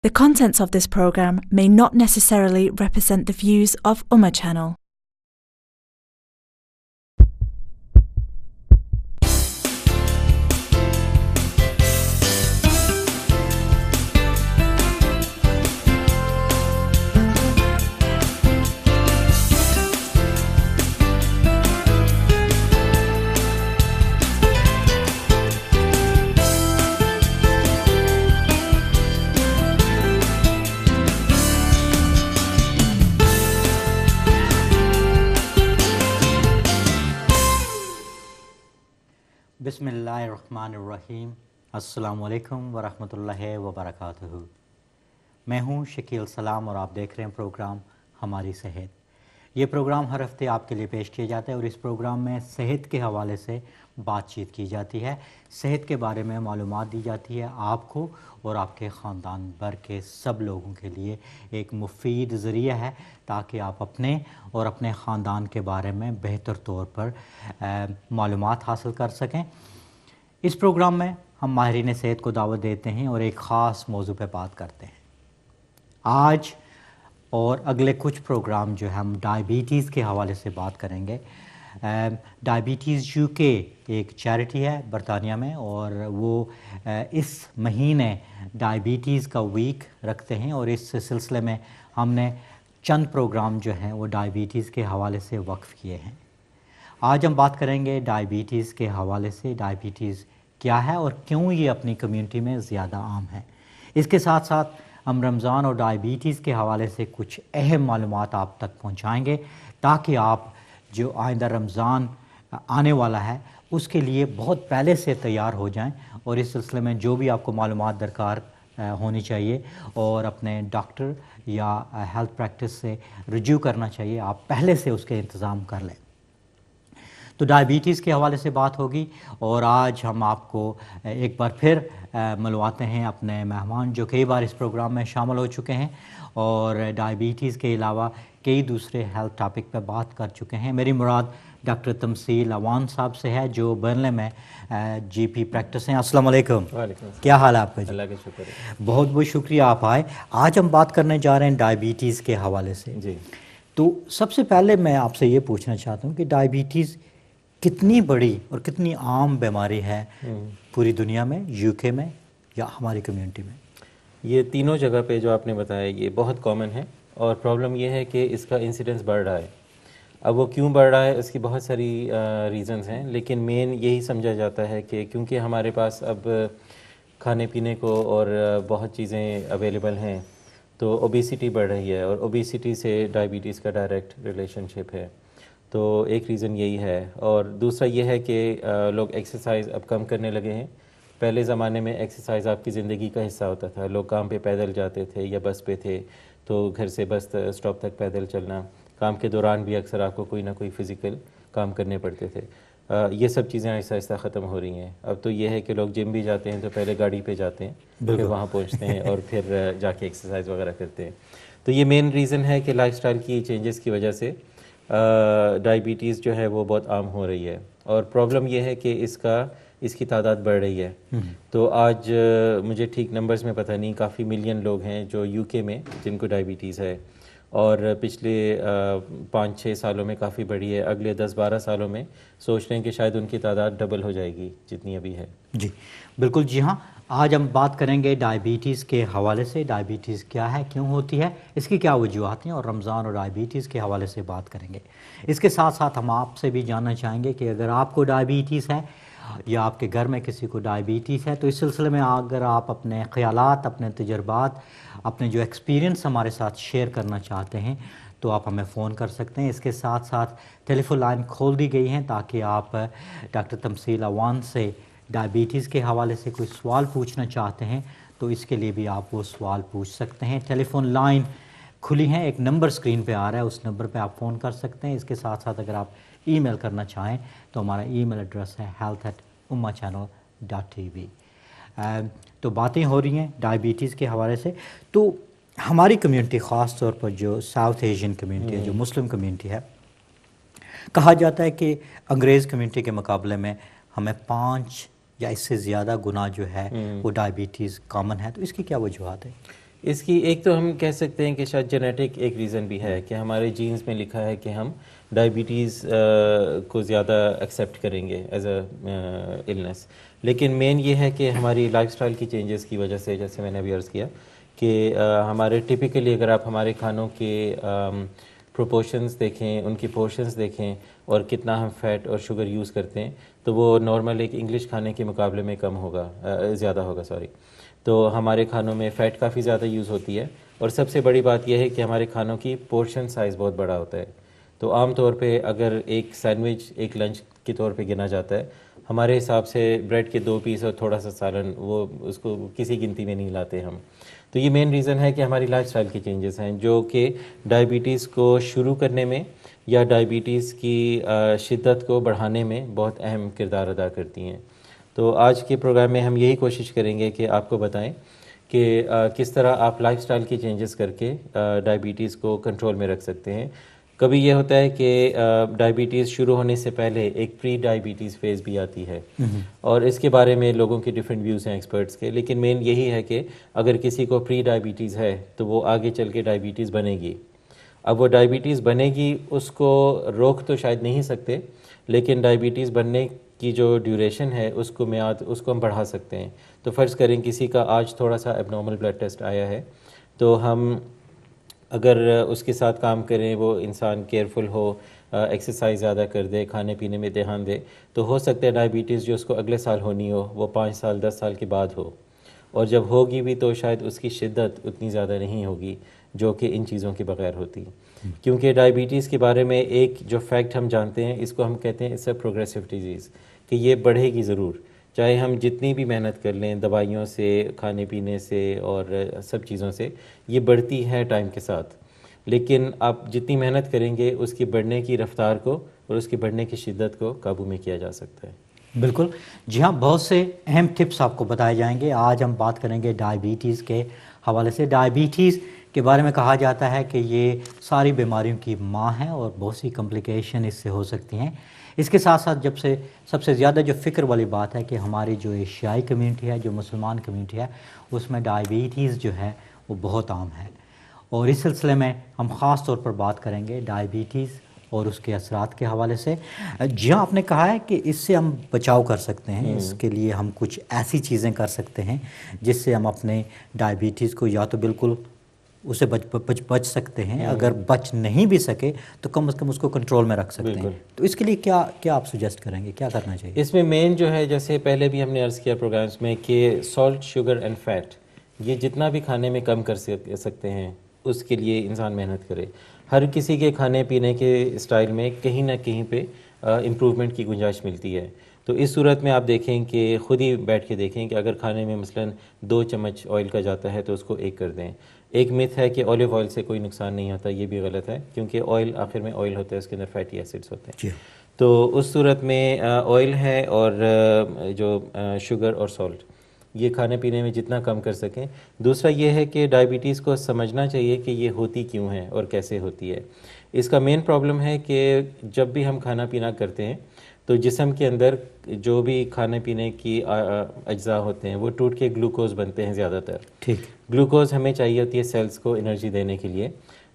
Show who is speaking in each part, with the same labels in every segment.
Speaker 1: The contents of this program may not necessarily represent the views of Ummah Channel.
Speaker 2: بسم اللہ الرحمن الرحیم. السلام علیکم ورحمۃ اللہ وبرکاتہ. میں ہوں شکیل سلام اور آپ دیکھ رہے ہیں پروگرام ہماری صحت. یہ پروگرام ہر ہفتے آپ کے لیے پیش کیا جاتا ہے اور اس پروگرام میں صحت کے حوالے سے بات چیت کی جاتی ہے. صحت کے بارے میں معلومات دی جاتی ہے آپ کو اور آپ کے خاندان بھر کے سب لوگوں کے لیے ایک مفید ذریعہ ہے تاکہ آپ اپنے اور اپنے خاندان کے بارے میں بہتر طور پر معلومات حاصل کر سکیں. اس پروگرام میں ہم ماہرین صحت کو دعوت دیتے ہیں اور ایک خاص موضوع پہ بات کرتے ہیں. آج اور اگلے کچھ پروگرام جو ہے ہم ڈائبٹیز کے حوالے سے بات کریں گے. ڈائبٹیز یو کے ایک چیریٹی ہے برطانیہ میں اور وہ اس مہینے ڈائبٹیز کا ویک رکھتے ہیں اور اس سلسلے میں ہم نے چند پروگرام جو ہیں وہ ڈائبٹیز کے حوالے سے وقف کیے ہیں. آج ہم بات کریں گے ڈائبٹیز کے حوالے سے ڈائبٹیز کیا ہے اور کیوں یہ اپنی کمیونٹی میں زیادہ عام ہے. اس کے ساتھ ساتھ ہم رمضان اور ڈائبٹیز کے حوالے سے کچھ اہم معلومات آپ تک پہنچائیں گے تاکہ آپ جو آئندہ رمضان آنے والا ہے اس کے لیے بہت پہلے سے تیار ہو جائیں اور اس سلسلے میں جو بھی آپ کو معلومات درکار ہونی چاہیے اور اپنے ڈاکٹر یا ہیلتھ پریکٹس سے رجوع کرنا چاہیے آپ پہلے سے اس کے انتظام کر لیں. تو ڈائبٹیز کے حوالے سے بات ہوگی اور آج ہم آپ کو ایک بار پھر ملواتے ہیں اپنے مہمان جو کئی بار اس پروگرام میں شامل ہو چکے ہیں اور ڈائبٹیز کے علاوہ کئی دوسرے ہیلتھ ٹاپک پہ بات کر چکے ہیں. میری مراد ڈاکٹر تمثیل عوان صاحب سے ہے جو برنلے میں جی پی پریکٹس ہیں. السلام علیکم. کیا حال ہے آپ کا؟
Speaker 3: اللہ کا شکر ہے.
Speaker 2: بہت بہت شکریہ آپ آئے. آج ہم بات کرنے جا رہے ہیں ڈائبٹیز کے حوالے سے.
Speaker 3: جی
Speaker 2: تو سب سے پہلے میں آپ سے یہ پوچھنا چاہتا ہوں کہ ڈائبٹیز کتنی بڑی اور کتنی عام بیماری ہے پوری دنیا میں، یو کے میں یا ہماری کمیونٹی میں؟
Speaker 3: یہ تینوں جگہ پہ جو آپ نے بتایا یہ بہت کامن ہے اور پرابلم یہ ہے کہ اس کا انسیڈنس بڑھ رہا ہے. اب وہ کیوں بڑھ رہا ہے اس کی بہت ساری ریزنز ہیں لیکن مین یہی سمجھا جاتا ہے کہ کیونکہ ہمارے پاس اب کھانے پینے کو اور بہت چیزیں اویلیبل ہیں تو اوبیسٹی بڑھ رہی ہے اور اوبیسٹی سے ڈائبٹیز کا ڈائریکٹ ریلیشن شپ ہے. تو ایک ریزن یہی ہے اور دوسرا یہ ہے کہ لوگ ایکسرسائز اب کم کرنے لگے ہیں. پہلے زمانے میں ایکسرسائز آپ کی زندگی کا حصہ ہوتا تھا. لوگ کام پہ پیدل جاتے تھے یا بس پہ تھے تو گھر سے بس اسٹاپ تک پیدل چلنا، کام کے دوران بھی اکثر آپ کو کوئی نہ کوئی فزیکل کام کرنے پڑتے تھے. یہ سب چیزیں آہستہ آہستہ ختم ہو رہی ہیں. اب تو یہ ہے کہ لوگ جم بھی جاتے ہیں تو پہلے گاڑی پہ جاتے ہیں پھر وہاں پہنچتے ہیں اور پھر جا کے ایکسرسائز وغیرہ کرتے ہیں. تو یہ مین ریزن ہے کہ لائف سٹائل کی چینجز کی وجہ سے ڈائبٹیز جو ہے وہ بہت عام ہو رہی ہے اور پرابلم یہ ہے کہ اس کی تعداد بڑھ رہی ہے. تو آج مجھے ٹھیک نمبرز میں پتہ نہیں، کافی ملین لوگ ہیں جو یو کے میں جن کو ڈائبٹیز ہے اور پچھلے 5-6 سالوں میں کافی بڑھی ہے. اگلے 10-12 سالوں میں سوچ رہے ہیں کہ شاید ان کی تعداد ڈبل ہو جائے گی جتنی ابھی ہے.
Speaker 2: جی بالکل. جی ہاں، آج ہم بات کریں گے ڈائبٹیز کے حوالے سے. ڈائبٹیز کیا ہے، کیوں ہوتی ہے، اس کی کیا وجوہات ہیں اور رمضان اور ڈائبٹیز کے حوالے سے بات کریں گے. اس کے ساتھ ساتھ ہم آپ سے بھی جاننا چاہیں گے کہ اگر آپ کو ڈائبٹیز ہے یا آپ کے گھر میں کسی کو ڈائبٹیز ہے تو اس سلسلے میں اگر آپ اپنے خیالات، اپنے تجربات، اپنے جو ایکسپیرینس ہمارے ساتھ شیئر کرنا چاہتے ہیں تو آپ ہمیں فون کر سکتے ہیں. اس کے ساتھ ساتھ ٹیلی فون لائن کھول دی گئی ہیں تاکہ آپ ڈاکٹر تمثیل عوان سے ڈائبٹیز کے حوالے سے کوئی سوال پوچھنا چاہتے ہیں تو اس کے لیے بھی آپ وہ سوال پوچھ سکتے ہیں. ٹیلی فون لائن کھلی ہیں، ایک نمبر اسکرین پہ آ رہا ہے، اس نمبر پہ آپ فون کر سکتے ہیں. اس کے ساتھ ساتھ اگر آپ ای میل کرنا چاہیں تو ہمارا ای میل ایڈریس ہے health@ummachannel.tv. تو باتیں ہو رہی ہیں ڈائبٹیز کے حوالے سے. تو ہماری کمیونٹی، خاص طور پر جو ساؤتھ ایشین کمیونٹی ہے، جو مسلم کمیونٹی ہے، کہا جاتا ہے کہ انگریز کمیونٹی کے مقابلے میں ہمیں 5 یا اس سے زیادہ گنا جو ہے وہ ڈائبٹیز کامن ہے. تو اس کی کیا وجوہات ہے؟
Speaker 3: اس کی ایک تو ہم کہہ سکتے ہیں کہ شاید جینیٹک ایک ریزن بھی ہے کہ ہمارے جینز میں لکھا ہے کہ ہم ڈائیبٹیز کو زیادہ ایکسیپٹ کریں گے ایز اے النس، لیکن مین یہ ہے کہ ہماری لائف سٹائل کی چینجز کی وجہ سے، جیسے میں نے ابھی عرض کیا کہ ہمارے ٹپیکلی اگر آپ ہمارے کھانوں کے پروپورشنز دیکھیں، ان کی پورشنز دیکھیں اور کتنا ہم فیٹ اور شوگر یوز کرتے ہیں تو وہ نارمل ایک انگلش کھانے کے مقابلے میں کم ہوگا، زیادہ ہوگا سوری. تو ہمارے کھانوں میں فیٹ کافی زیادہ یوز ہوتی ہے، اور سب سے بڑی بات یہ ہے کہ ہمارے کھانوں کی پورشن سائز بہت بڑا ہوتا ہے. تو عام طور پہ اگر ایک سینڈوچ ایک لنچ کے طور پہ گنا جاتا ہے، ہمارے حساب سے بریڈ کے 2 پیس اور تھوڑا سا سالن، وہ اس کو کسی گنتی میں نہیں لاتے ہم. تو یہ مین ریزن ہے کہ ہماری لائف سٹائل کی چینجز ہیں جو کہ ڈائیبٹیز کو شروع کرنے میں یا ڈائیبٹیز کی شدت کو بڑھانے میں بہت اہم کردار ادا کرتی ہیں. تو آج کے پروگرام میں ہم یہی کوشش کریں گے کہ آپ کو بتائیں کہ کس طرح آپ لائف سٹائل کی چینجز کر کے ڈائیبٹیز کو کنٹرول میں رکھ سکتے ہیں. کبھی یہ ہوتا ہے کہ ڈائیبٹیز شروع ہونے سے پہلے ایک پری ڈائیبٹیز فیز بھی آتی ہے، اور اس کے بارے میں لوگوں کے ڈیفرنٹ ویوز ہیں ایکسپرٹس کے، لیکن مین یہی ہے کہ اگر کسی کو پری ڈائیبٹیز ہے تو وہ آگے چل کے ڈائیبٹیز بنے گی. اب وہ ڈائیبٹیز بنے گی، اس کو روک تو شاید نہیں سکتے، لیکن ڈائیبٹیز بننے کی جو ڈیوریشن ہے اس کو میعاد، اس کو ہم بڑھا سکتے ہیں. تو فرض کریں کسی کا آج تھوڑا سا ایب نارمل بلڈ ٹیسٹ آیا ہے، تو ہم اگر اس کے ساتھ کام کریں، وہ انسان کیئرفل ہو، ایکسرسائز زیادہ کر دے، کھانے پینے میں دھیان دے، تو ہو سکتا ہے ڈائیبٹیز جو اس کو اگلے سال ہونی ہو وہ 5 سال 10 سال کے بعد ہو، اور جب ہوگی بھی تو شاید اس کی شدت اتنی زیادہ نہیں ہوگی جو کہ ان چیزوں کے بغیر ہوتی. کیونکہ ڈائیبٹیز کے بارے میں ایک جو فیکٹ ہم جانتے ہیں، اس کو ہم کہتے ہیں اٹس اے پروگریسو ڈیزیز، کہ یہ بڑھے گی ضرور، چاہے ہم جتنی بھی محنت کر لیں، دوائیوں سے، کھانے پینے سے اور سب چیزوں سے، یہ بڑھتی ہے ٹائم کے ساتھ. لیکن آپ جتنی محنت کریں گے اس کی بڑھنے کی رفتار کو اور اس کی بڑھنے کی شدت کو قابو میں کیا جا سکتا ہے.
Speaker 2: بالکل. جی ہاں، بہت سے اہم ٹپس آپ کو بتائے جائیں گے. آج ہم بات کریں گے ڈائیبٹیز کے حوالے سے. ڈائیبٹیز کے بارے میں کہا جاتا ہے کہ یہ ساری بیماریوں کی ماں ہے اور بہت سی کمپلیکیشن اس سے ہو سکتی ہیں. اس کے ساتھ ساتھ سب سے زیادہ جو فکر والی بات ہے کہ ہماری جو ایشیائی کمیونٹی ہے، جو مسلمان کمیونٹی ہے، اس میں ڈائیبٹیز جو ہے وہ بہت عام ہے. اور اس سلسلے میں ہم خاص طور پر بات کریں گے ڈائیبٹیز اور اس کے اثرات کے حوالے سے. جی ہاں، آپ نے کہا ہے کہ اس سے ہم بچاؤ کر سکتے ہیں. اس کے لیے ہم کچھ ایسی چیزیں کر سکتے ہیں جس سے ہم اپنے ڈائیبٹیز کو یا تو بالکل اسے بچ سکتے ہیں، اگر بچ نہیں بھی سکے تو کم از کم اس کو کنٹرول میں رکھ سکتے ہیں. تو اس کے لیے کیا آپ سجیسٹ کریں گے، کیا کرنا چاہیے؟
Speaker 3: اس میں مین جو ہے، جیسے پہلے بھی ہم نے عرض کیا پروگرامز میں، کہ سالٹ، شوگر اینڈ فیٹ، یہ جتنا بھی کھانے میں کم کر سکتے ہیں اس کے لیے انسان محنت کرے. ہر کسی کے کھانے پینے کے اسٹائل میں کہیں نہ کہیں پہ امپروومنٹ کی گنجائش ملتی ہے. تو اس صورت میں آپ دیکھیں کہ خود ہی بیٹھ کے دیکھیں کہ اگر کھانے میں مثلاً 2 چمچ آئل کا جاتا ہے تو اس کو 1 کر دیں. ایک متھ ہے کہ اولیو آئل سے کوئی نقصان نہیں ہوتا، یہ بھی غلط ہے، کیونکہ آئل آخر میں آئل ہوتا ہے، اس کے اندر فیٹی ایسڈز ہوتے ہیں. تو اس صورت میں آئل ہے اور جو شوگر اور سالٹ، یہ کھانے پینے میں جتنا کم کر سکیں. دوسرا یہ ہے کہ ڈائیبٹیز کو سمجھنا چاہیے کہ یہ ہوتی کیوں ہے اور کیسے ہوتی ہے. اس کا مین پرابلم ہے کہ جب بھی ہم کھانا پینا کرتے ہیں تو جسم کے اندر جو بھی کھانے پینے کی اجزاء ہوتے ہیں وہ ٹوٹ کے گلوکوز بنتے ہیں زیادہ تر.
Speaker 2: ٹھیک.
Speaker 3: گلوکوز ہمیں چاہیے ہوتی ہے سیلز کو انرجی دینے کے لیے.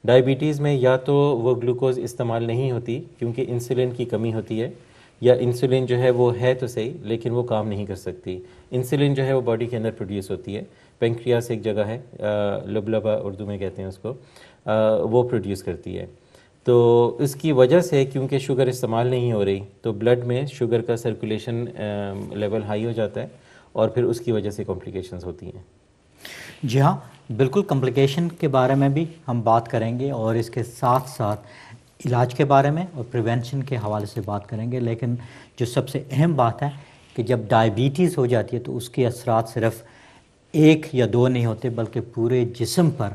Speaker 3: ڈائیبٹیز میں یا تو وہ گلوکوز استعمال نہیں ہوتی کیونکہ انسولین کی کمی ہوتی ہے، یا انسولین جو ہے وہ ہے تو صحیح لیکن وہ کام نہیں کر سکتی. انسولین جو ہے وہ باڈی کے اندر پروڈیوس ہوتی ہے، پینکریاس ایک جگہ ہے، لبلبا اردو میں کہتے ہیں اس کو، وہ پروڈیوس کرتی ہے. تو اس کی وجہ سے کیونکہ شوگر استعمال نہیں ہو رہی تو بلڈ میں شوگر کا سرکولیشن لیول ہائی ہو جاتا ہے اور پھر اس کی وجہ سے کمپلیکیشنز ہوتی ہیں.
Speaker 2: جی ہاں، بالکل. کمپلیکیشن کے بارے میں بھی ہم بات کریں گے اور اس کے ساتھ ساتھ علاج کے بارے میں اور پریونشن کے حوالے سے بات کریں گے. لیکن جو سب سے اہم بات ہے کہ جب ڈائیبٹیز ہو جاتی ہے تو اس کے اثرات صرف 1 یا 2 نہیں ہوتے بلکہ پورے جسم پر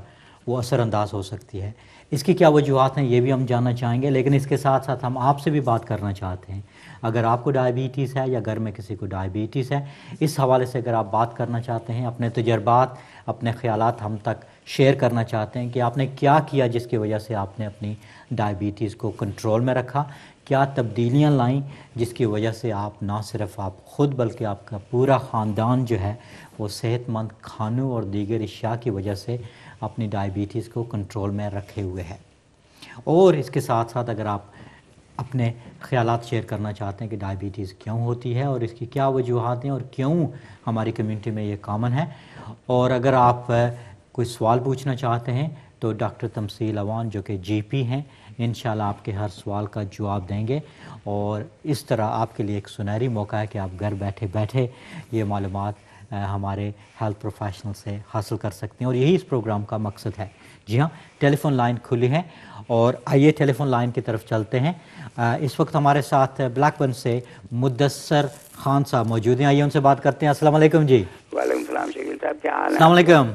Speaker 2: وہ اثر انداز ہو سکتی ہے. اس کی کیا وجوہات ہیں یہ بھی ہم جاننا چاہیں گے، لیکن اس کے ساتھ ساتھ ہم آپ سے بھی بات کرنا چاہتے ہیں. اگر آپ کو ڈائیبٹیز ہے یا گھر میں کسی کو ڈائیبٹیز ہے، اس حوالے سے اگر آپ بات کرنا چاہتے ہیں، اپنے تجربات، اپنے خیالات ہم تک شیئر کرنا چاہتے ہیں کہ آپ نے کیا کیا جس کی وجہ سے آپ نے اپنی ڈائیبٹیز کو کنٹرول میں رکھا، کیا تبدیلیاں لائیں جس کی وجہ سے آپ نہ صرف آپ خود بلکہ آپ کا پورا خاندان جو ہے وہ صحت مند کھانوں اور دیگر اشیاء کی وجہ سے اپنی ڈائیبٹیز کو کنٹرول میں رکھے ہوئے ہے. اور اس کے ساتھ ساتھ اگر آپ اپنے خیالات شیئر کرنا چاہتے ہیں کہ ڈائیبٹیز کیوں ہوتی ہے اور اس کی کیا وجوہات ہیں اور کیوں ہماری کمیونٹی میں یہ کامن ہے، اور اگر آپ کوئی سوال پوچھنا چاہتے ہیں تو ڈاکٹر تمثیل اوان جو کہ جی پی ہیں انشاءاللہ آپ کے ہر سوال کا جواب دیں گے، اور اس طرح آپ کے لیے ایک سنہری موقع ہے کہ آپ گھر بیٹھے بیٹھے یہ معلومات ہمارے ہیلتھ پروفیشنل سے حاصل کر سکتے ہیں، اور یہی اس پروگرام کا مقصد ہے. جی ہاں، ٹیلی فون لائن کھلی ہے اور آئیے ٹیلی فون لائن کی طرف چلتے ہیں. اس وقت ہمارے ساتھ بلیک بن سے مدثر خان صاحب موجود ہیں، آئیے ان سے بات کرتے ہیں. السلام علیکم. جی
Speaker 4: وعلیکم السلام شکیل صاحب، کیا حال ہے؟
Speaker 2: السلام علیکم.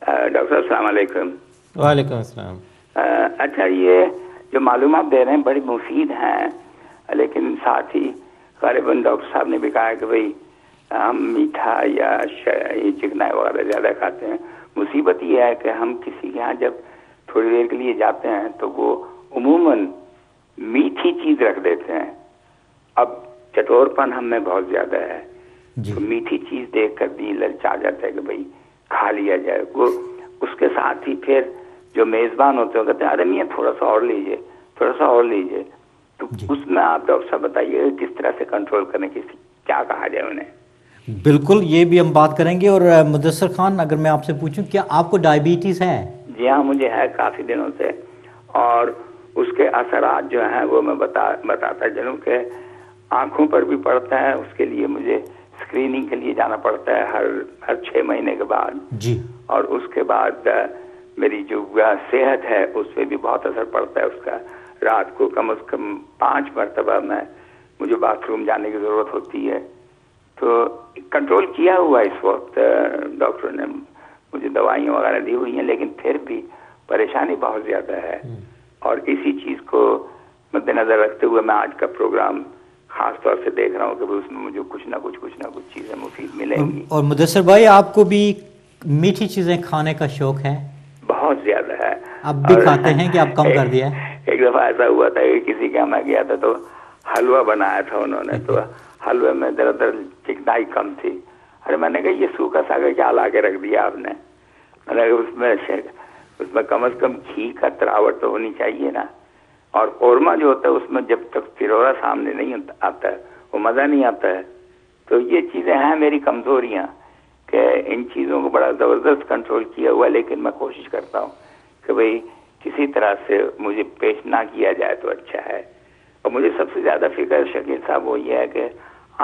Speaker 4: ڈاکٹر صاحب السلام علیکم.
Speaker 3: وعلیکم السلام.
Speaker 4: اچھا، یہ جو معلومات دے رہے ہیں بڑی مفید ہیں، لیکن ساتھ ہی غالباً ڈاکٹر صاحب نے بھی کہا کہ بھئی ہم میٹھا یا چکنائی وغیرہ زیادہ کھاتے ہیں. مصیبت یہ ہے کہ ہم کسی کے ہاں جب تھوڑی دیر کے لیے جاتے ہیں تو وہ عموماً میٹھی چیز رکھ دیتے ہیں. اب چٹور پن ہم میں بہت زیادہ ہے، تو میٹھی چیز دیکھ کر بھی للچا جاتا ہے کہ بھئی کھا لیا جائے. وہ اس کے ساتھ ہی پھر جو میزبان ہوتے ہیں کہتے ہیں ارے میاں تھوڑا سا اور لیجئے، تھوڑا سا اور لیجئے. تو اس میں آپ ڈاکٹر صاحب بتائیے کس طرح سے کنٹرول کرنے کی، کیا کہا جائے انہیں؟
Speaker 2: بالکل، یہ بھی ہم بات کریں گے. اور مدثر خان، اگر میں آپ سے پوچھوں کیا آپ کو ڈائیبٹیز ہے؟
Speaker 4: جی ہاں، مجھے ہے کافی دنوں سے، اور اس کے اثرات جو ہیں وہ میں بتاتا چلوں کہ آنکھوں پر بھی پڑتا ہے. اس کے لیے مجھے اسکریننگ کے لیے جانا پڑتا ہے ہر 6 مہینے کے بعد.
Speaker 2: جی.
Speaker 4: اور اس کے بعد میری جو صحت ہے اس پہ بھی بہت اثر پڑتا ہے اس کا. رات کو کم از کم 5 مرتبہ مجھے باتھ روم جانے کی ضرورت ہوتی ہے. تو کنٹرول کیا ہوا اس وقت ڈاکٹر نے مجھے دوائیاں وغیرہ دی ہوئی ہیں، لیکن پھر بھی پریشانی بہت زیادہ ہے. اور اسی چیز کو مد نظر رکھتے ہوئے میں آج کا پروگرام خاص طور سے دیکھ رہا ہوں کہ اس میں مجھے کچھ نہ کچھ چیزیں مفید ملیں گی.
Speaker 2: اور مدثر بھائی، آپ کو بھی میٹھی چیزیں کھانے کا شوق ہے؟
Speaker 4: بہت زیادہ ہے.
Speaker 2: اب بھی کھاتے ہیں کہ آپ کم کر دیا ہے؟
Speaker 4: ایک دفعہ ایسا ہوا تھا کہ کسی کے یہاں میں گیا تھا تو حلوہ بنایا تھا انہوں نے، تو حلوے میں دراصل چکنائی کم تھی. ارے میں نے کہا یہ سوکھا ساگا کیا لا کے رکھ دیا آپ نے؟ میں نے کہا اس میں کم از کم گھی کا تراوٹ تو ہونی چاہیے نا. اور قورمہ جو ہوتا ہے اس میں جب تک پھرورا سامنے نہیں آتا ہے وہ مزہ نہیں آتا ہے. تو یہ چیزیں ہیں میری کمزوریاں کہ ان چیزوں کو بڑا زبردست کنٹرول کیا ہوا ہے، لیکن میں کوشش کرتا ہوں کہ بھئی کسی طرح سے مجھے پیش نہ کیا جائے تو اچھا ہے. اور مجھے سب سے زیادہ فکر شکیل صاحب وہ یہ ہے کہ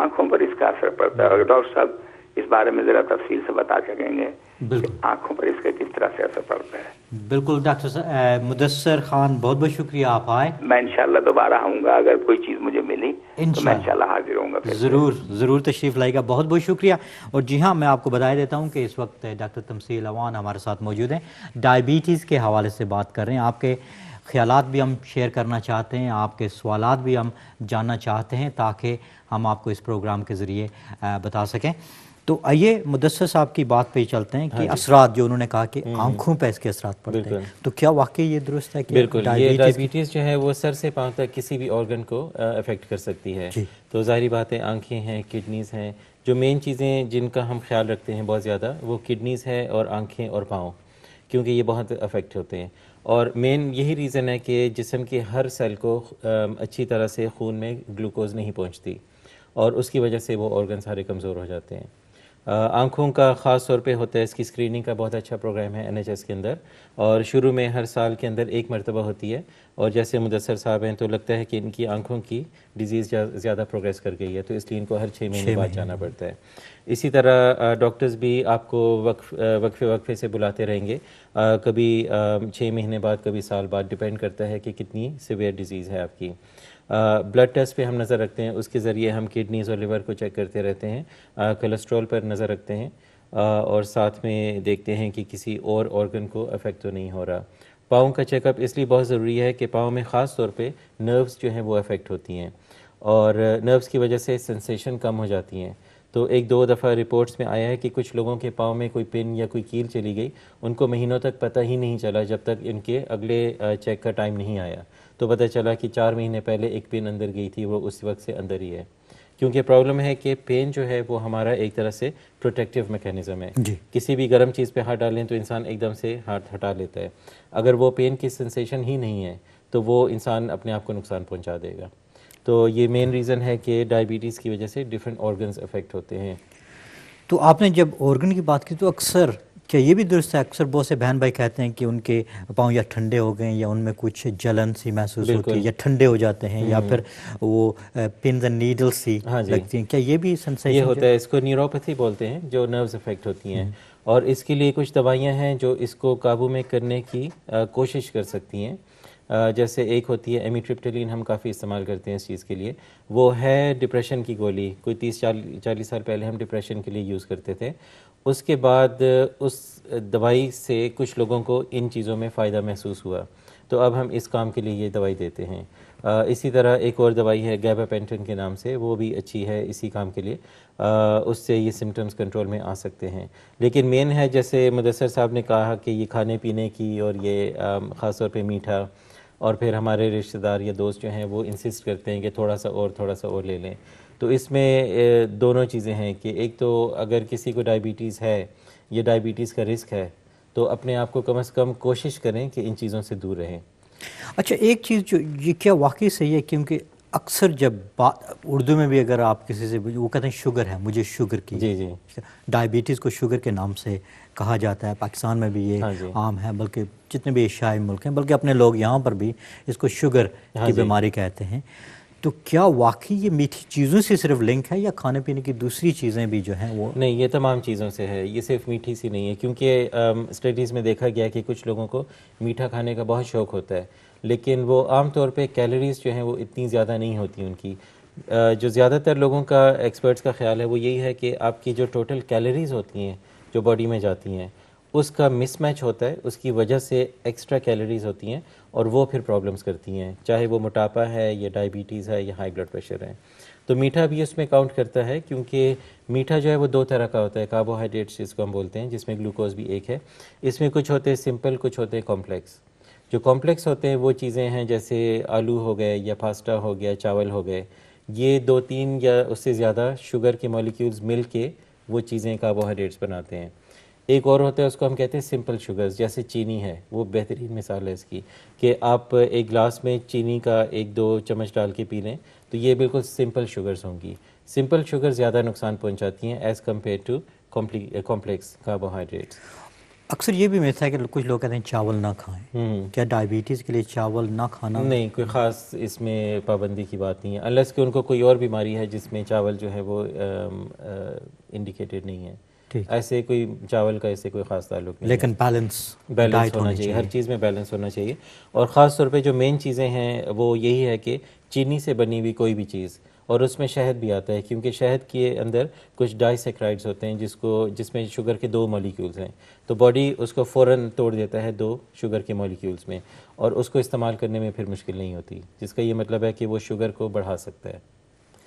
Speaker 4: آنکھوں پر اس کا اثر پڑتا ہے. اور ڈاکٹر صاحب اس بارے میں ذرا تفصیل سے بتا سکیں گے کہ آنکھوں پر اس کا کس طرح سے اثر پڑتا ہے؟
Speaker 2: بالکل ڈاکٹر مدثر خان، بہت بہت شکریہ آپ آئے.
Speaker 4: میں انشاءاللہ دوبارہ آؤں گا، اگر کوئی چیز مجھے ملی تو میں انشاءاللہ حاضر ہوں گا.
Speaker 2: ضرور تشریف لائے گا. بہت بہت شکریہ. اور جی ہاں، میں آپ کو بتا دیتا ہوں کہ اس وقت ڈاکٹر تمثیل اوان ہمارے ساتھ موجود ہیں. ڈائیبٹیز کے حوالے سے بات کر رہے ہیں. آپ کے خیالات بھی ہم شیئر کرنا چاہتے ہیں، آپ کے سوالات بھی ہم جاننا چاہتے ہیں تاکہ ہم آپ کو اس پروگرام کے ذریعے بتا سکیں. تو آئیے مدثر صاحب کی بات پہ چلتے ہیں کہ اثرات جو انہوں نے کہا کہ آنکھوں پہ اس کے اثرات پڑتے ہیں، تو کیا واقعی یہ درست ہے کہ
Speaker 3: بالکل یہ ڈائیبٹیز جو ہے وہ سر سے پاؤں تک کسی بھی آرگن کو افیکٹ کر سکتی ہے؟ تو ظاہری بات ہے آنکھیں ہیں، کڈنیز ہیں. جو مین چیزیں جن کا ہم خیال رکھتے ہیں بہت زیادہ وہ کڈنیز ہے اور آنکھیں اور پاؤں، کیونکہ یہ بہت افیکٹ ہوتے ہیں. اور مین یہی ریزن ہے کہ جسم کے ہر سیل کو اچھی طرح سے خون میں گلوکوز نہیں پہنچتی، اور اس کی وجہ سے وہ آرگن سارے کمزور ہو جاتے ہیں. آنکھوں کا خاص طور پہ ہوتا ہے، اس کی اسکریننگ کا بہت اچھا پروگرام ہے NHS کے اندر، اور شروع میں ہر سال کے اندر 1 مرتبہ ہوتی ہے. اور جیسے مدثر صاحب ہیں تو لگتا ہے کہ ان کی آنکھوں کی ڈیزیز زیادہ پروگریس کر گئی ہے، تو اس لیے ان کو ہر 6 مہینے بعد جانا پڑتا ہے. اسی طرح ڈاکٹرز بھی آپ کو وقفے سے بلاتے رہیں گے، کبھی 6 مہینے بعد، کبھی سال بعد، ڈیپینڈ کرتا ہے کہ کتنی سیویئر ڈیزیز ہے آپ کی. بلڈ ٹیسٹ پہ ہم نظر رکھتے ہیں، اس کے ذریعے ہم کڈنیز اور لیور کو چیک کرتے رہتے ہیں. کولیسٹرول پر نظر رکھتے ہیں، اور ساتھ میں دیکھتے ہیں کہ کسی اور آرگن کو افیکٹ تو نہیں ہو رہا. پاؤں کا چیک اپ اس لیے بہت ضروری ہے کہ پاؤں میں خاص طور پہ نروز جو ہیں وہ افیکٹ ہوتی ہیں، اور نروز کی وجہ سے سنسیشن کم ہو جاتی ہیں. تو ایک دو دفعہ رپورٹس میں آیا ہے کہ کچھ لوگوں کے پاؤں میں کوئی پن یا کوئی کیل چلی گئی، ان کو مہینوں تک پتہ ہی نہیں چلا جب تک ان کے اگلے چیک کا ٹائم نہیں آیا، تو پتہ چلا کہ 4 مہینے پہلے ایک پن اندر گئی تھی، وہ اس وقت سے اندر ہی ہے. کیونکہ پرابلم ہے کہ پین جو ہے وہ ہمارا ایک طرح سے پروٹیکٹیو میکینزم ہے. کسی بھی گرم چیز پہ ہاتھ ڈالیں تو انسان ایک دم سے ہاتھ ہٹا لیتا ہے. اگر وہ پین کی سینسیشن ہی نہیں ہے تو وہ انسان اپنے آپ کو نقصان پہنچا دے گا. تو یہ مین ریزن ہے کہ ڈائبٹیز کی وجہ سے ڈفرینٹ آرگنز افیکٹ ہوتے ہیں.
Speaker 2: تو آپ نے جب آرگن کی بات کی تو اکثر کیا یہ بھی درست ہے، اکثر بہت سے بہن بھائی کہتے ہیں کہ ان کے پاؤں یا ٹھنڈے ہو گئے یا ان میں کچھ جلن سی محسوس ہوتی ہے یا ٹھنڈے ہو جاتے ہیں یا پھر وہ پنز اینڈ نیڈل سی لگتی ہیں، کیا یہ بھی سنسیشن؟
Speaker 3: یہ ہوتا ہے، اس کو نیوروپیتھی بولتے ہیں، جو نروز افیکٹ ہوتی ہیں، اور اس کے لیے کچھ دوائیاں ہیں جو اس کو قابو میں کرنے کی کوشش کر سکتی ہیں. جیسے ایک ہوتی ہے ایمیٹرپٹیلین، ہم کافی استعمال کرتے ہیں اس چیز کے لیے. وہ ہے ڈپریشن کی گولی، کوئی 30-40 سال پہلے ہم ڈپریشن کے لیے یوز کرتے تھے. اس کے بعد اس دوائی سے کچھ لوگوں کو ان چیزوں میں فائدہ محسوس ہوا، تو اب ہم اس کام کے لیے یہ دوائی دیتے ہیں. اسی طرح ایک اور دوائی ہے گیباپینٹن کے نام سے، وہ بھی اچھی ہے اسی کام کے لیے. اس سے یہ سمٹمز کنٹرول میں آ سکتے ہیں. لیکن مین ہے جیسے مدثر صاحب نے کہا کہ یہ کھانے پینے کی، اور یہ خاص طور پہ میٹھا، اور پھر ہمارے رشتہ دار یا دوست جو ہیں وہ انسسٹ کرتے ہیں کہ تھوڑا سا اور لے لیں. تو اس میں دونوں چیزیں ہیں کہ ایک تو اگر کسی کو ڈائبٹیز ہے یا ڈائبٹیز کا رسک ہے تو اپنے آپ کو کم از کم کوشش کریں کہ ان چیزوں سے دور رہیں.
Speaker 2: اچھا، ایک چیز جو یہ کیا واقعی صحیح ہے، کیونکہ اکثر جب اردو میں بھی اگر آپ کسی سے وہ کہتے ہیں شوگر ہے، مجھے شوگر کی،
Speaker 3: جی
Speaker 2: ڈائبٹیز کو شوگر کے نام سے کہا جاتا ہے. پاکستان میں بھی یہ عام ہے، بلکہ جتنے بھی ایشیائی ملک ہیں، بلکہ اپنے لوگ یہاں پر بھی اس کو شوگر کی بیماری کہتے ہیں. تو کیا واقعی یہ میٹھی چیزوں سے صرف لنک ہے یا کھانے پینے کی دوسری چیزیں بھی جو ہیں وہ؟
Speaker 3: نہیں، یہ تمام چیزوں سے ہے، یہ صرف میٹھی سی نہیں ہے. کیونکہ اسٹڈیز میں دیکھا گیا کہ کچھ لوگوں کو میٹھا کھانے کا بہت شوق ہوتا ہے، لیکن وہ عام طور پہ کیلوریز جو ہیں وہ اتنی زیادہ نہیں ہوتی ان کی. جو زیادہ تر لوگوں کا، ایکسپرٹس کا خیال ہے وہ یہی ہے کہ آپ کی جو ٹوٹل کیلوریز ہوتی ہیں جو باڈی میں جاتی ہیں اس کا مس میچ ہوتا ہے، اس کی وجہ سے ایکسٹرا کیلوریز ہوتی ہیں اور وہ پھر پرابلمس کرتی ہیں، چاہے وہ موٹاپا ہے یا ڈائبٹیز ہے یا ہائی بلڈ پریشر ہے. تو میٹھا بھی اس میں کاؤنٹ کرتا ہے، کیونکہ میٹھا جو ہے وہ 2 طرح کا ہوتا ہے، کاربوہائیڈریٹس جس کو ہم بولتے ہیں، جس میں گلوکوز بھی ایک ہے. اس میں کچھ ہوتے ہیں سمپل، کچھ ہوتے ہیں کمپلیکس. جو کمپلیکس ہوتے ہیں وہ چیزیں ہیں جیسے آلو ہو گئے یا پاستا ہو گیا، چاول ہو گئے. یہ 2-3 یا اس سے زیادہ شوگر کے مالیکیولز مل کے وہ چیزیں کاربوہائیڈریٹس بناتے ہیں. ایک اور ہوتا ہے، اس کو ہم کہتے ہیں سمپل شوگرز، جیسے چینی ہے، وہ بہترین مثال ہے اس کی، کہ آپ ایک گلاس میں چینی کا 1-2 چمچ ڈال کے پی لیں تو یہ بالکل سمپل شوگرز ہوں گی. سمپل شوگر زیادہ نقصان پہنچاتی ہیں as compare to complex carbohydrates.
Speaker 2: اکثر یہ بھی میتھ ہے کہ کچھ لوگ کہتے ہیں چاول نہ کھائیں. کیا ڈائبٹیز کے لیے چاول نہ کھانا؟
Speaker 3: نہیں، کوئی خاص اس میں پابندی کی بات نہیں ہے، انلیس کہ ان کو کوئی اور بیماری ہے جس میں چاول جو ہے وہ انڈیکیٹڈ نہیں ہے. ایسے کوئی چاول کا ایسے کوئی خاص تعلق نہیں،
Speaker 2: لیکن بیلنس
Speaker 3: ہونا چاہیے، ہر چیز میں بیلنس ہونا چاہیے. اور خاص طور پہ جو مین چیزیں ہیں وہ یہی ہے کہ چینی سے بنی ہوئی کوئی بھی چیز، اور اس میں شہد بھی آتا ہے، کیونکہ شہد کے اندر کچھ ڈائی سیکرائڈز ہوتے ہیں جس میں شوگر کے 2 مالیکیولز ہیں، تو باڈی اس کو فوراً توڑ دیتا ہے 2 شوگر کے مالیکیولز میں، اور اس کو استعمال کرنے میں پھر مشکل نہیں ہوتی، جس کا یہ مطلب ہے کہ وہ شوگر کو بڑھا سکتا ہے.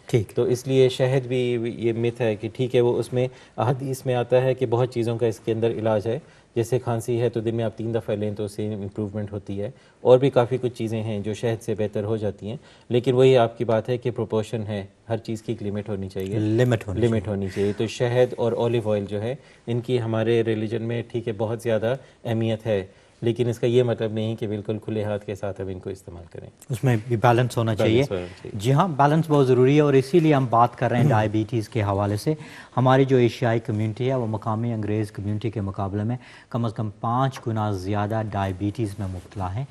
Speaker 2: ٹھیک.
Speaker 3: تو اس لیے شہد بھی یہ مت ہے کہ ٹھیک ہے، وہ اس میں احادیث میں آتا ہے کہ بہت چیزوں کا اس کے اندر علاج ہے. جیسے کھانسی ہے تو دن میں آپ 3 دفعہ لیں تو اس سے امپروومنٹ ہوتی ہے، اور بھی کافی کچھ چیزیں ہیں جو شہد سے بہتر ہو جاتی ہیں. لیکن وہی آپ کی بات ہے کہ پروپورشن ہے، ہر چیز کی ایک لمٹ ہونی چاہیے، لمٹ ہونی چاہیے. تو شہد اور اولیو آئل جو ہے ان کی ہمارے ریلیجن میں ٹھیک ہے بہت زیادہ اہمیت ہے، لیکن اس کا یہ مطلب نہیں کہ بالکل کھلے ہاتھ کے ساتھ ہم ان کو استعمال کریں.
Speaker 2: اس میں بھی بیلنس ہونا چاہیے. جی ہاں، بیلنس بہت ضروری ہے، اور اسی لیے ہم بات کر رہے ہیں ڈائبٹیز کے حوالے سے. ہماری جو ایشیائی کمیونٹی ہے وہ مقامی انگریز کمیونٹی کے مقابلے میں کم از کم 5 گنا زیادہ ڈائبٹیز میں مبتلا ہیں.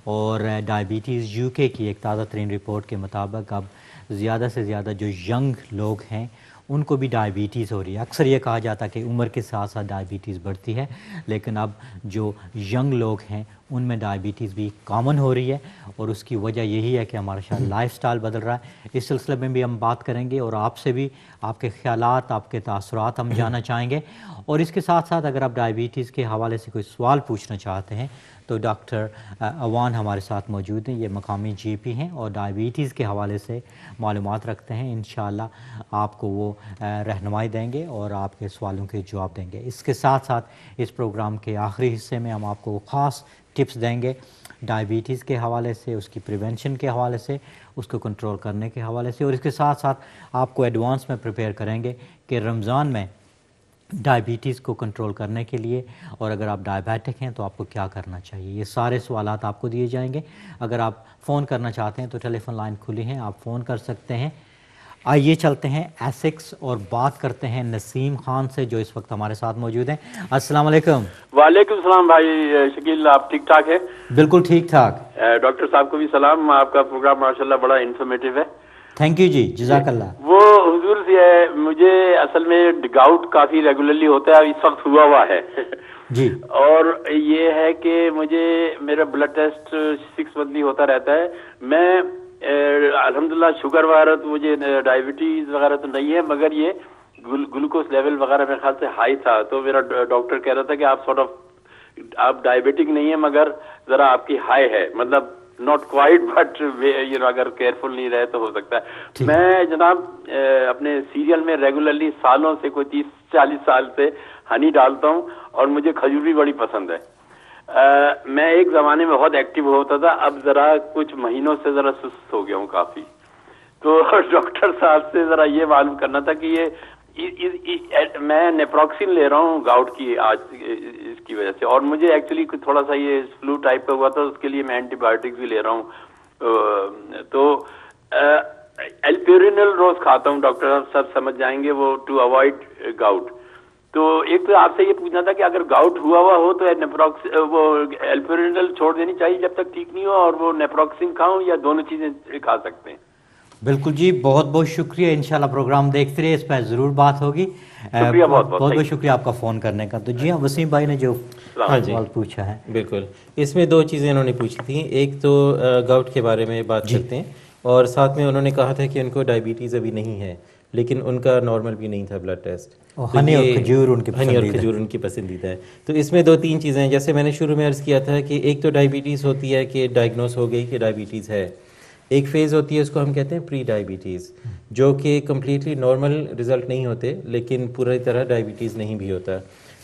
Speaker 2: اور ڈائبٹیز UK کی ایک تازہ ترین رپورٹ کے مطابق اب زیادہ سے زیادہ جو ینگ لوگ ہیں ان کو بھی ڈائبٹیز ہو رہی ہے. اکثر یہ کہا جاتا ہے کہ عمر کے ساتھ ساتھ ڈائبٹیز بڑھتی ہے، لیکن اب جو ینگ لوگ ہیں ان میں ڈائبٹیز بھی کامن ہو رہی ہے، اور اس کی وجہ یہی ہے کہ ہمارا شاید لائف سٹائل بدل رہا ہے۔ اس سلسلے میں بھی ہم بات کریں گے، اور آپ سے بھی آپ کے خیالات، آپ کے تاثرات ہم جاننا چاہیں گے، اور اس کے ساتھ ساتھ اگر آپ ڈائبٹیز کے حوالے سے کوئی سوال پوچھنا چاہتے ہیں تو ڈاکٹر اوان ہمارے ساتھ موجود ہیں۔ یہ مقامی جی پی ہیں اور ڈائبٹیز کے حوالے سے معلومات رکھتے ہیں۔ انشاءاللہ آپ کو وہ رہنمائی دیں گے اور آپ کے سوالوں کے جواب دیں گے۔ اس کے ساتھ ساتھ اس پروگرام کے آخری حصے میں ہم آپ کو خاص ٹپس دیں گے ڈائبٹیز کے حوالے سے، اس کی پریونشن کے حوالے سے، اس کو کنٹرول کرنے کے حوالے سے، اور اس کے ساتھ ساتھ آپ کو ایڈوانس میں پریپیئر کریں گے کہ رمضان میں ڈائبٹیز کو کنٹرول کرنے کے لیے، اور اگر آپ ڈائبیٹک ہیں تو آپ کو کیا کرنا چاہیے۔ یہ سارے سوالات آپ کو دیے جائیں گے۔ اگر آپ فون کرنا چاہتے ہیں تو ٹیلی فون لائن کھلی ہیں، آپ فون کر سکتے ہیں۔ آئیے چلتے ہیں ایسکس اور بات کرتے ہیں نسیم خان سے جو اس وقت ہمارے ساتھ موجود ہیں۔ السلام علیکم۔
Speaker 5: وعلیکم السلام بھائی شکیل، آپ ٹھیک ٹھاک ہے؟
Speaker 2: بالکل ٹھیک ٹھاک۔
Speaker 5: ڈاکٹر صاحب کو بھی سلام، آپ کا پروگرام ماشاءاللہ بڑا انفارمیٹیو ہے۔
Speaker 2: تھینک یو جی، جزاک اللہ۔
Speaker 5: وہ حضور سے ہے، مجھے اصل میں گاؤٹ کافی ریگولرلی ہوتا ہے، اس وقت ہوا ہے
Speaker 2: جی،
Speaker 5: اور یہ ہے کہ مجھے میرا بلڈ ٹیسٹ 6 منتھلی ہوتا رہتا ہے۔ میں الحمدللہ شوگر وغیرہ تو مجھے ڈائبٹیز وغیرہ تو نہیں ہے، مگر یہ گلوکوز لیول وغیرہ میرے خیال سے ہائی تھا، تو میرا ڈاکٹر کہہ رہا تھا کہ آپ ڈائبٹک نہیں ہے مگر ذرا آپ کی ہائی ہے، مطلب ناٹ کوائٹ بٹ اگر کیئرفل نہیں رہے تو ہو سکتا ہے۔ میں جناب اپنے سیریل میں ریگولرلی سالوں سے، کوئی 30-40 سال سے ہنی ڈالتا ہوں، اور مجھے کھجور بھی بڑی پسند ہے۔ میں ایک زمانے میں بہت ایکٹیو ہوتا تھا، اب ذرا کچھ مہینوں سے ذرا سست ہو گیا ہوں کافی، تو ڈاکٹر صاحب سے ذرا یہ معلوم کرنا تھا کہ یہ میں نیپروکسین لے رہا ہوں گاؤٹ کی آج اس کی وجہ سے، اور مجھے ایکچولی تھوڑا سا یہ فلو ٹائپ کا ہوا تھا، اس کے لیے میں اینٹی بایوٹکس بھی لے رہا ہوں، تو الپیورینل روز کھاتا ہوں، ڈاکٹر صاحب سب سمجھ جائیں گے وہ، ٹو اوائڈ گاؤٹ۔ تو ایک تو آپ سے یہ پوچھنا تھا کہ اگر گاؤٹ ہوا ہو تو وہ الپیورینل چھوڑ دینی چاہیے جب تک ٹھیک نہیں ہو، اور وہ نیپروکسین کھاؤں یا دونوں چیزیں کھا سکتے ہیں؟
Speaker 2: بالکل جی، بہت بہت شکریہ، انشاءاللہ پروگرام دیکھتے رہیے، اس پہ ضرور بات ہوگی۔
Speaker 5: شکریہ، بہت
Speaker 2: بہت شکریہ آپ کا فون کرنے کا۔ تو جی ہاں، وسیم بھائی نے جو سوال پوچھا ہے،
Speaker 3: بالکل اس میں 2 چیزیں انہوں نے پوچھی تھیں، ایک تو گاؤٹ کے بارے میں بات کرتے ہیں، اور ساتھ میں انہوں نے کہا تھا کہ ان کو ڈائبٹیز ابھی نہیں ہے لیکن ان کا نارمل بھی نہیں تھا بلڈ ٹیسٹ،
Speaker 2: ہنی اور کھجور
Speaker 3: ان کی پسندیدہ ہے۔ تو اس میں 2-3 چیزیں ہیں، جیسے میں نے شروع میں عرض کیا تھا کہ ایک تو ڈائبٹیز ہوتی ہے کہ ڈائگنوز ہو گئی کہ ڈائبٹیز ہے، ایک فیز ہوتی ہے اس کو ہم کہتے ہیں پری ڈائبٹیز، جو کہ کمپلیٹلی نارمل رزلٹ نہیں ہوتے لیکن پوری طرح ڈائبٹیز نہیں بھی ہوتا۔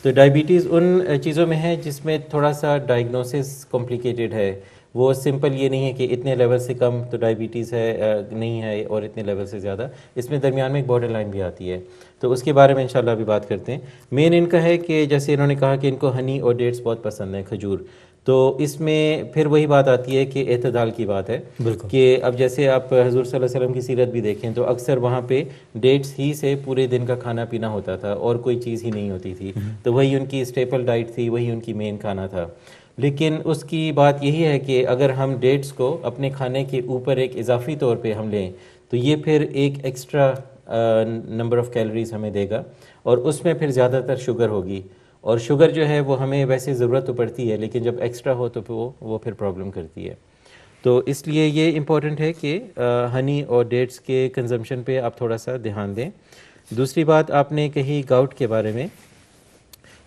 Speaker 3: تو ڈائبٹیز ان چیزوں میں ہے جس میں تھوڑا سا ڈائگنوسس کمپلیکیٹڈ ہے، وہ سمپل یہ نہیں ہے کہ اتنے لیول سے کم تو ڈائبٹیز ہے نہیں ہے اور اتنے لیول سے زیادہ، اس میں درمیان میں ایک بارڈر لائن بھی آتی ہے، تو اس کے بارے میں انشاءاللہ ابھی بات کرتے ہیں۔ مین ان کا ہے کہ جیسے انہوں نے کہا کہ ان کو ہنی اور ڈیٹس بہت پسند ہیں، کھجور، تو اس میں پھر وہی بات آتی ہے کہ اعتدال کی بات ہے کہ اب جیسے آپ حضور صلی اللہ علیہ وسلم کی سیرت بھی دیکھیں تو اکثر وہاں پہ ڈیٹس ہی سے پورے دن کا کھانا پینا ہوتا تھا اور کوئی چیز ہی نہیں ہوتی تھی، تو وہی ان کی اسٹیپل ڈائٹ تھی، وہی ان کی مین کھانا تھا۔ لیکن اس کی بات یہی ہے کہ اگر ہم ڈیٹس کو اپنے کھانے کے اوپر ایک اضافی طور پہ ہم لیں تو یہ پھر ایک ایکسٹرا نمبر آف کیلوریز ہمیں دے گا، اور اس میں پھر زیادہ تر شوگر ہوگی، اور شوگر جو ہے وہ ہمیں ویسے ضرورت تو پڑتی ہے لیکن جب ایکسٹرا ہو تو وہ پھر پرابلم کرتی ہے۔ تو اس لیے یہ امپورٹنٹ ہے کہ ہنی اور ڈیٹس کے کنزمپشن پہ آپ تھوڑا سا دھیان دیں۔ دوسری بات آپ نے کہی گاؤٹ کے بارے میں،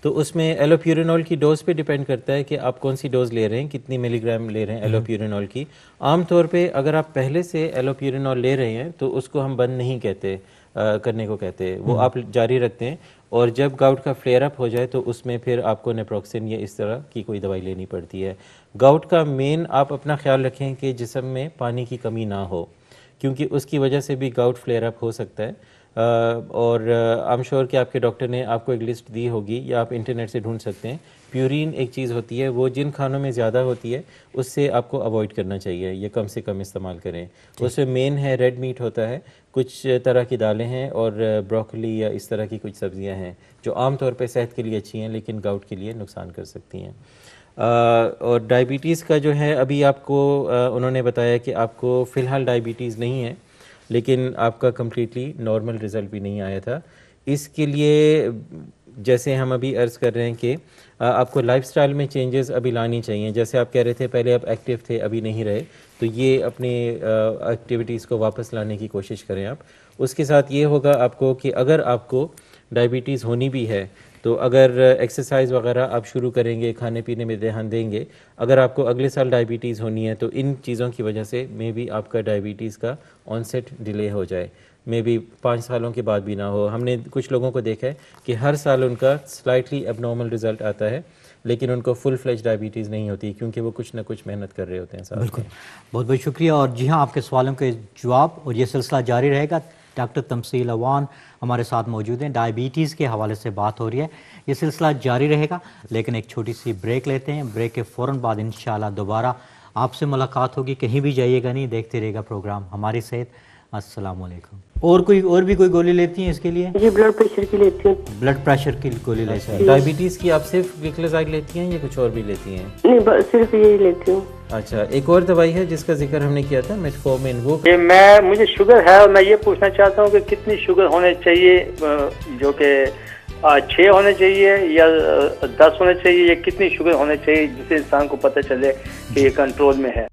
Speaker 3: تو اس میں ایلوپیورینول کی ڈوز پہ ڈیپینڈ کرتا ہے کہ آپ کون سی ڈوز لے رہے ہیں، کتنی ملی گرام لے رہے ہیں ایلوپیورینول کی۔ عام طور پہ اگر آپ پہلے سے ایلوپیورینول لے رہے ہیں تو اس کو ہم بند نہیں کہتے، کرنے کو کہتے ہیں، وہ آپ جاری رکھتے ہیں، اور جب گاؤٹ کا فلیئر اپ ہو جائے تو اس میں پھر آپ کو نیپروکسن یا اس طرح کی کوئی دوائی لینی پڑتی ہے۔ گاؤٹ کا مین آپ اپنا خیال رکھیں کہ جسم میں پانی کی کمی نہ ہو، کیونکہ اس کی وجہ سے بھی گاؤٹ فلیئر اپ ہو سکتا ہے، اور آئی ایم شیور کہ آپ کے ڈاکٹر نے آپ کو ایک لسٹ دی ہوگی یا آپ انٹرنیٹ سے ڈھونڈ سکتے ہیں۔ پیورین ایک چیز ہوتی ہے، وہ جن کھانوں میں زیادہ ہوتی ہے اس سے آپ کو اوائڈ کرنا چاہیے، یہ کم سے کم استعمال کریں۔ اس میں مین ہے ریڈ میٹ ہوتا ہے، کچھ طرح کی دالیں ہیں، اور بروکلی یا اس طرح کی کچھ سبزیاں ہیں جو عام طور پہ صحت کے لیے اچھی ہیں لیکن گاؤٹ کے لیے نقصان کر سکتی ہیں۔ اور ڈائبٹیز کا جو ہے ابھی آپ کو انہوں نے بتایا کہ آپ کو فی الحال ڈائبٹیز نہیں ہے لیکن آپ کا کمپلیٹلی نارمل رزلٹ بھی نہیں آیا تھا۔ اس کے لیے جیسے ہم ابھی عرض کر رہے ہیں کہ آپ کو لائف سٹائل میں چینجز ابھی لانی چاہیے. جیسے آپ کہہ رہے تھے پہلے آپ ایکٹیو تھے ابھی نہیں رہے, تو یہ اپنی ایکٹیویٹیز کو واپس لانے کی کوشش کریں آپ. اس کے ساتھ یہ ہوگا آپ کو کہ اگر آپ کو ڈائبٹیز ہونی بھی ہے تو اگر ایکسرسائز وغیرہ آپ شروع کریں گے, کھانے پینے میں دھیان دیں گے, اگر آپ کو اگلے سال ڈائبٹیز ہونی ہے تو ان چیزوں کی وجہ سے مے بی آپ کا ڈائبٹیز کا آن سیٹ ڈیلے ہو جائے, مے بی 5 سالوں کے بعد بھی نہ ہو. ہم نے کچھ لوگوں کو دیکھا ہے کہ ہر سال ان کا سلائٹلی ایب نارمل رزلٹ آتا ہے, لیکن ان کو فل فلیج ڈائبٹیز نہیں ہوتی کیونکہ وہ کچھ نہ کچھ محنت کر رہے ہوتے ہیں.
Speaker 2: بالکل, بہت بہت شکریہ. اور جی ہاں, آپ کے سوالوں کے جواب اور یہ سلسلہ جاری رہے گا. ڈاکٹر تمثیل اوان ہمارے ساتھ موجود ہیں, ڈائبٹیز کے حوالے سے بات ہو رہی ہے. یہ سلسلہ جاری رہے گا, لیکن ایک چھوٹی سی بریک لیتے ہیں. بریک کے فوراً بعد انشاءاللہ دوبارہ آپ سے ملاقات ہوگی. کہیں بھی جائیے گا نہیں, دیکھتے رہے گا پروگرام ہماری صحت. السلام علیکم. اور بھی کوئی گولی لیتی ہیں اس کے لیے؟
Speaker 6: جی بلڈ پریشر کی لیتی ہوں.
Speaker 2: بلڈ پریشر کی گولی لیتی ہیں.
Speaker 3: ڈائبٹیز کی آپ صرف گلیکلوزائڈ لیتی ہیں یا کچھ اور بھی لیتی ہیں؟
Speaker 6: نہیں, صرف یہی لیتی ہوں.
Speaker 3: اچھا, ایک اور دوائی ہے جس کا ذکر ہم نے کیا تھا, میٹفورمین. وہ
Speaker 7: مجھے شوگر ہے اور میں یہ پوچھنا چاہتا ہوں کہ کتنی شوگر ہونے چاہیے, جو کہ 6 ہونے چاہیے یا 10 ہونے چاہیے, یا کتنی شوگر ہونے چاہیے جس سے انسان کو پتہ چلے کہ یہ کنٹرول میں ہے؟